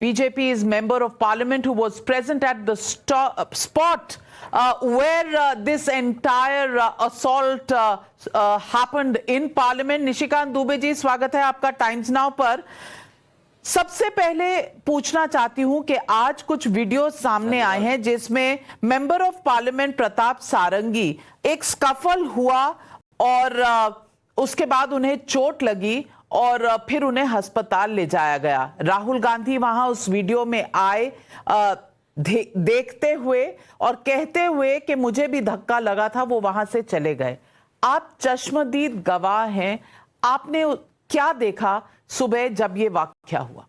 BJP's member of parliament who was present at the spot where this entire assault happened in parliament. Nishikant Dubey ji, स्वागत है आपका times now पर। सबसे पहले पूछना चाहती हूं कि आज कुछ वीडियो सामने आए हैं जिसमें member of parliament Pratap Sarangi, एक स्कफल हुआ और उसके बाद उन्हें चोट लगी और फिर उन्हें अस्पताल ले जाया गया। राहुल गांधी वहां उस वीडियो में आए देखते हुए और कहते हुए कि मुझे भी धक्का लगा था, वो वहां से चले गए। आप चश्मदीद गवाह हैं, आपने क्या देखा सुबह जब ये वाकया हुआ?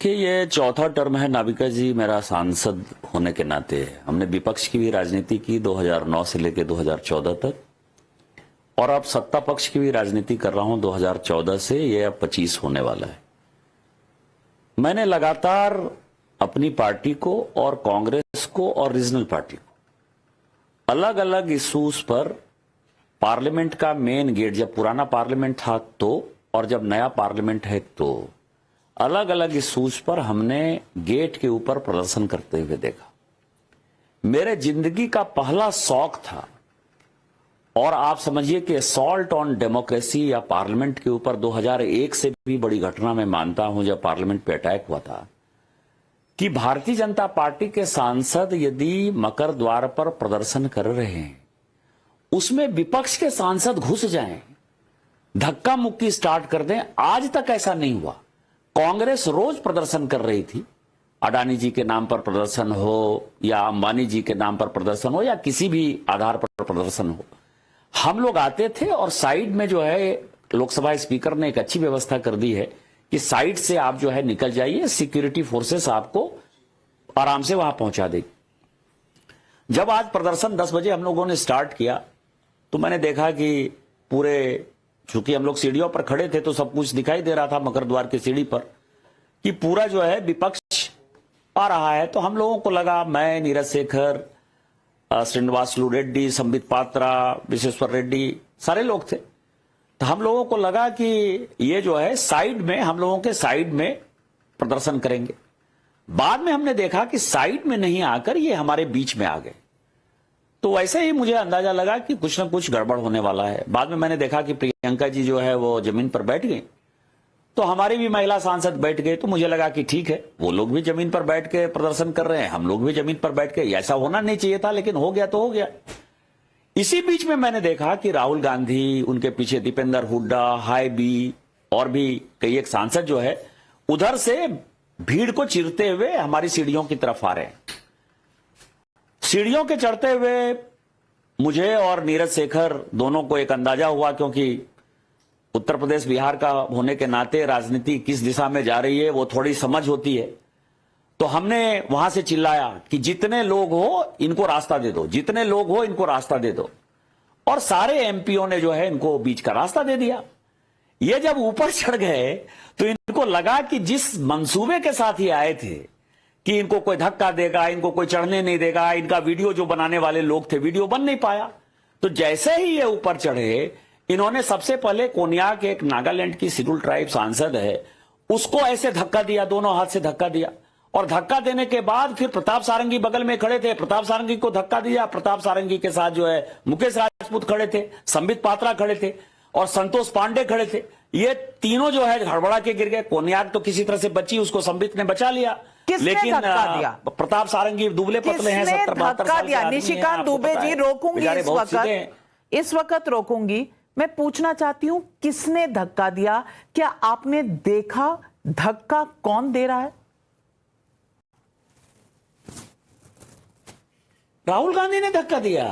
कि ये चौथा टर्म है नाविका जी मेरा सांसद होने के नाते। हमने विपक्ष की भी राजनीति की 2009 से लेकर 2014 तक, और अब सत्ता पक्ष की भी राजनीति कर रहा हूं 2014 से, ये अब 25 होने वाला है। मैंने लगातार अपनी पार्टी को और कांग्रेस को और रीजनल पार्टी को अलग अलग इश्यूज पर पार्लियामेंट का मेन गेट, जब पुराना पार्लियामेंट था तो, और जब नया पार्लियामेंट है तो, अलग अलग इश्यूज पर हमने गेट के ऊपर प्रदर्शन करते हुए देखा। मेरे जिंदगी का पहला शौक था, और आप समझिए कि असॉल्ट ऑन डेमोक्रेसी या पार्लियामेंट के ऊपर 2001 से भी बड़ी घटना मैं मानता हूं जब पार्लियामेंट पे अटैक हुआ था, कि भारतीय जनता पार्टी के सांसद यदि मकर द्वार पर प्रदर्शन कर रहे हैं, उसमें विपक्ष के सांसद घुस जाएं, धक्का मुक्की स्टार्ट कर दें। आज तक ऐसा नहीं हुआ। कांग्रेस रोज प्रदर्शन कर रही थी, अडानी जी के नाम पर प्रदर्शन हो या अंबानी जी के नाम पर प्रदर्शन हो या किसी भी आधार पर प्रदर्शन हो, हम लोग आते थे और साइड में जो है लोकसभा स्पीकर ने एक अच्छी व्यवस्था कर दी है कि साइड से आप जो है निकल जाइए, सिक्योरिटी फोर्सेस आपको आराम से वहां पहुंचा देगी। जब आज प्रदर्शन 10 बजे हम लोगों ने स्टार्ट किया तो मैंने देखा कि पूरे, चूंकि हम लोग सीढ़ियों पर खड़े थे तो सब कुछ दिखाई दे रहा था मकर द्वार की सीढ़ी पर, कि पूरा जो है विपक्ष आ रहा है। तो हम लोगों को लगा, मैं, नीरज शेखर, श्रीनिवासलू रेड्डी, संबित पात्रा, विश्वेश्वर रेड्डी, सारे लोग थे, तो हम लोगों को लगा कि ये जो है साइड में, हम लोगों के साइड में प्रदर्शन करेंगे। बाद में हमने देखा कि साइड में नहीं आकर ये हमारे बीच में आ गए, तो वैसे ही मुझे अंदाजा लगा कि कुछ ना कुछ गड़बड़ होने वाला है। बाद में मैंने देखा कि प्रियंका जी जो है वो जमीन पर बैठ गई, तो हमारी भी महिला सांसद बैठ गए, तो मुझे लगा कि ठीक है, वो लोग भी जमीन पर बैठ के प्रदर्शन कर रहे हैं, हम लोग भी जमीन पर बैठ के, ऐसा होना नहीं चाहिए था, लेकिन हो गया तो हो गया। इसी बीच में मैंने देखा कि राहुल गांधी, उनके पीछे दीपेंद्र हुड्डा, हाई बी और भी कई एक सांसद जो है उधर से भीड़ को चीरते हुए हमारी सीढ़ियों की तरफ आ रहे हैं। सीढ़ियों के चढ़ते हुए मुझे और नीरज शेखर दोनों को एक अंदाजा हुआ, क्योंकि उत्तर प्रदेश बिहार का होने के नाते राजनीति किस दिशा में जा रही है वो थोड़ी समझ होती है। तो हमने वहां से चिल्लाया कि जितने लोग हो इनको रास्ता दे दो, जितने लोग हो इनको रास्ता दे दो, और सारे एमपीओ ने जो है इनको बीच का रास्ता दे दिया। ये जब ऊपर चढ़ गए तो इनको लगा कि जिस मंसूबे के साथ ही आए थे कि इनको कोई धक्का देगा, इनको कोई चढ़ने नहीं देगा, इनका वीडियो जो बनाने वाले लोग थे वीडियो बन नहीं पाया, तो जैसे ही ये ऊपर चढ़े, इन्होंने सबसे पहले कोनिया के एक नागालैंड की शेड्यूल ट्राइब सांसद है, उसको ऐसे धक्का दिया, दोनों हाथ से धक्का दिया, और धक्का देने के बाद फिर प्रताप सारंगी बगल में खड़े थे, प्रताप सारंगी को धक्का दिया। प्रताप सारंगी के साथ जो है मुकेश राजपूत खड़े थे, संबित पात्रा खड़े थे और संतोष पांडे खड़े थे। ये तीनों जो है हड़बड़ा के गिर गए। कोनियाक तो किसी तरह से बची, उसको संबित ने बचा लिया, लेकिन प्रताप सारंगी दुबले पतले हैं, 70-72 साल के। निशिकांत दुबे जी, रोकूंगी इस वक्त रोकूंगी। मैं पूछना चाहती हूं, किसने धक्का दिया? क्या आपने देखा धक्का कौन दे रहा है? राहुल गांधी ने धक्का दिया,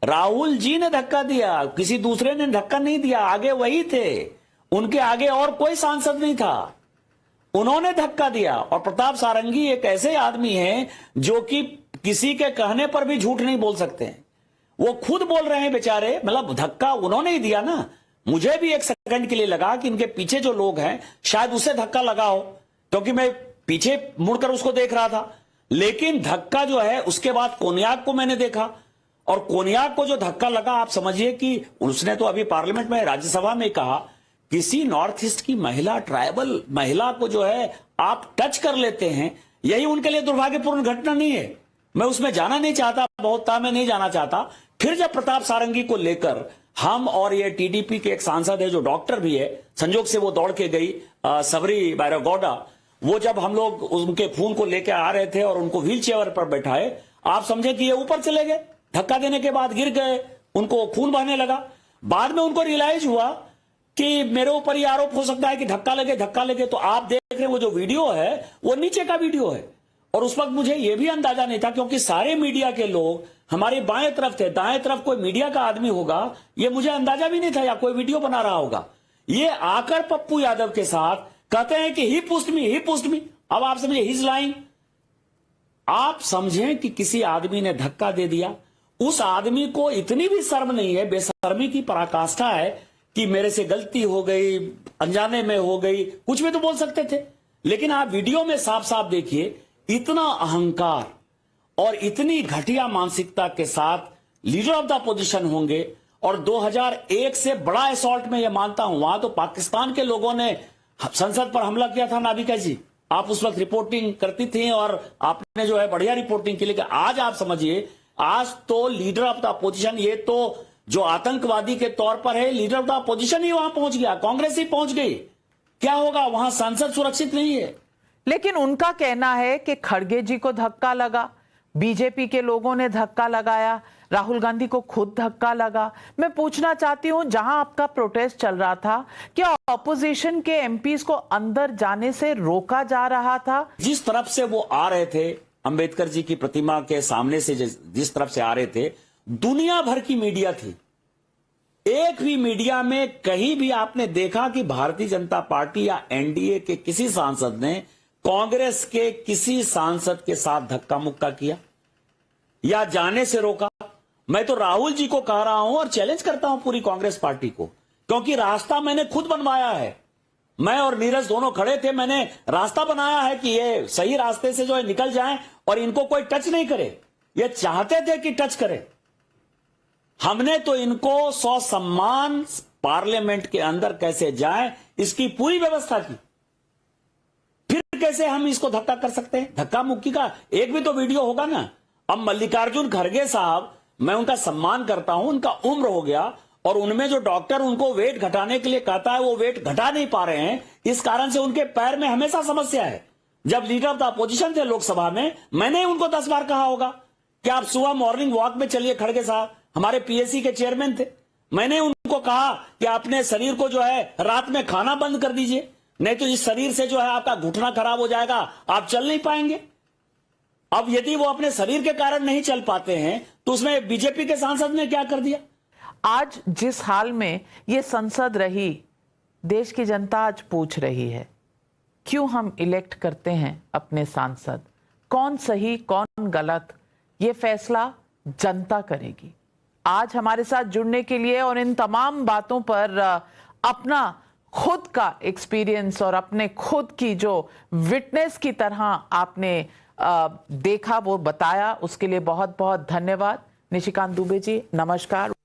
राहुल जी ने धक्का दिया, किसी दूसरे ने धक्का नहीं दिया। आगे वही थे, उनके आगे और कोई सांसद नहीं था, उन्होंने धक्का दिया। और प्रताप सारंगी एक ऐसे आदमी हैं जो कि किसी के कहने पर भी झूठ नहीं बोल सकते हैं। वो खुद बोल रहे हैं बेचारे, मतलब धक्का उन्होंने ही दिया ना। मुझे भी एक सेकंड के लिए लगा कि इनके पीछे जो लोग हैं शायद उसे धक्का लगा हो, क्योंकि मैं पीछे मुड़कर उसको देख रहा था। लेकिन धक्का जो है, उसके बाद कोनियाक को मैंने देखा, और कोनियाक को जो धक्का लगा, आप समझिए कि उसने तो अभी पार्लियामेंट में, राज्यसभा में कहा किसी नॉर्थ ईस्ट की महिला, ट्राइबल महिला को जो है आप टच कर लेते हैं, यही उनके लिए दुर्भाग्यपूर्ण घटना नहीं है? मैं उसमें जाना नहीं चाहता, बहुतता में नहीं जाना चाहता। फिर जब प्रताप सारंगी को लेकर हम और ये टीडीपी के एक सांसद है जो डॉक्टर भी है, संजोग से वो दौड़ के गई सबरी बैरागौडा, वो जब हम लोग उनके खून को लेकर आ रहे थे और उनको व्हील चेयर पर बैठाए, आप समझे कि ये ऊपर चले गए, धक्का देने के बाद गिर गए, उनको खून बहने लगा। बाद में उनको रियलाइज हुआ कि मेरे ऊपर ये आरोप हो सकता है कि धक्का लगे। तो आप देख रहे हैं वो जो वीडियो है वो नीचे का वीडियो है। और उस वक्त मुझे ये भी अंदाजा नहीं था, क्योंकि सारे मीडिया के लोग हमारे बाएं तरफ थे, दाएं तरफ कोई मीडिया का आदमी होगा, ये मुझे अंदाजा भी नहीं था, या कोई वीडियो बना रहा होगा। ये आकर पप्पू यादव के साथ कहते हैं कि ही पुश्ड मी। अब आप समझे, ही इज लाइंग। आप समझें कि किसी आदमी ने धक्का दे दिया, उस आदमी को इतनी भी शर्म नहीं है, बेशर्मी की पराकाष्ठा है कि मेरे से गलती हो गई, अनजाने में हो गई, कुछ भी तो बोल सकते थे। लेकिन आप वीडियो में साफ साफ देखिए, इतना अहंकार और इतनी घटिया मानसिकता के साथ लीडर ऑफ द पोजीशन होंगे। और 2001 से बड़ा असॉल्ट में यह मानता हूं, वहां तो पाकिस्तान के लोगों ने संसद पर हमला किया था। नाबिका जी, आप उस वक्त रिपोर्टिंग करती थी और आपने जो है बढ़िया रिपोर्टिंग की। लेकिन आज आप समझिए, आज तो लीडर ऑफ द अपोजिशन, ये तो जो आतंकवादी के तौर पर है, लीडर ऑफ द अपोजिशन ही वहां पहुंच गया, कांग्रेस ही पहुंच गई। क्या होगा वहां? संसद सुरक्षित नहीं है। लेकिन उनका कहना है कि खड़गे जी को धक्का लगा, बीजेपी के लोगों ने धक्का लगाया, राहुल गांधी को खुद धक्का लगा। मैं पूछना चाहती हूं, जहां आपका प्रोटेस्ट चल रहा था, क्या ऑपोजिशन के एमपीज को अंदर जाने से रोका जा रहा था? जिस तरफ से वो आ रहे थे, अंबेडकर जी की प्रतिमा के सामने से जिस तरफ से आ रहे थे, दुनिया भर की मीडिया थी। एक भी मीडिया में कहीं भी आपने देखा कि भारतीय जनता पार्टी या एनडीए के किसी सांसद ने कांग्रेस के किसी सांसद के साथ धक्का मुक्का किया या जाने से रोका? मैं तो राहुल जी को कह रहा हूं और चैलेंज करता हूं पूरी कांग्रेस पार्टी को, क्योंकि रास्ता मैंने खुद बनवाया है। मैं और नीरज दोनों खड़े थे, मैंने रास्ता बनाया है कि ये सही रास्ते से जो है निकल जाएं और इनको कोई टच नहीं करे। ये चाहते थे कि टच करे। हमने तो इनको ससम्मान पार्लियामेंट के अंदर कैसे जाए इसकी पूरी व्यवस्था की। फिर कैसे हम इसको धक्का कर सकते हैं? धक्का मुक्की का एक भी तो वीडियो होगा ना। अब मल्लिकार्जुन खड़गे साहब, मैं उनका सम्मान करता हूं, उनका उम्र हो गया और उनमें जो डॉक्टर उनको वेट घटाने के लिए कहता है वो वेट घटा नहीं पा रहे हैं। इस कारण से उनके पैर में हमेशा समस्या है। जब लीडर ऑफ द अपोजिशन थे लोकसभा में, मैंने उनको 10 बार कहा होगा कि आप सुबह मॉर्निंग वॉक में चलिए। खड़गे साहब हमारे पीएससी के चेयरमैन थे, मैंने उनको कहा कि अपने शरीर को जो है रात में खाना बंद कर दीजिए, नहीं तो इस शरीर से जो है आपका घुटना खराब हो जाएगा, आप चल नहीं पाएंगे। अब यदि वो अपने शरीर के कारण नहीं चल पाते हैं तो उसमें बीजेपी के सांसद ने क्या कर दिया? आज जिस हाल में ये संसद रही, देश की जनता आज पूछ रही है, क्यों हम इलेक्ट करते हैं अपने सांसद? कौन सही कौन गलत, ये फैसला जनता करेगी। आज हमारे साथ जुड़ने के लिए और इन तमाम बातों पर अपना खुद का एक्सपीरियंस और अपने खुद की जो विटनेस की तरह आपने देखा वो बताया, उसके लिए बहुत बहुत धन्यवाद। निशिकांत दुबे जी, नमस्कार।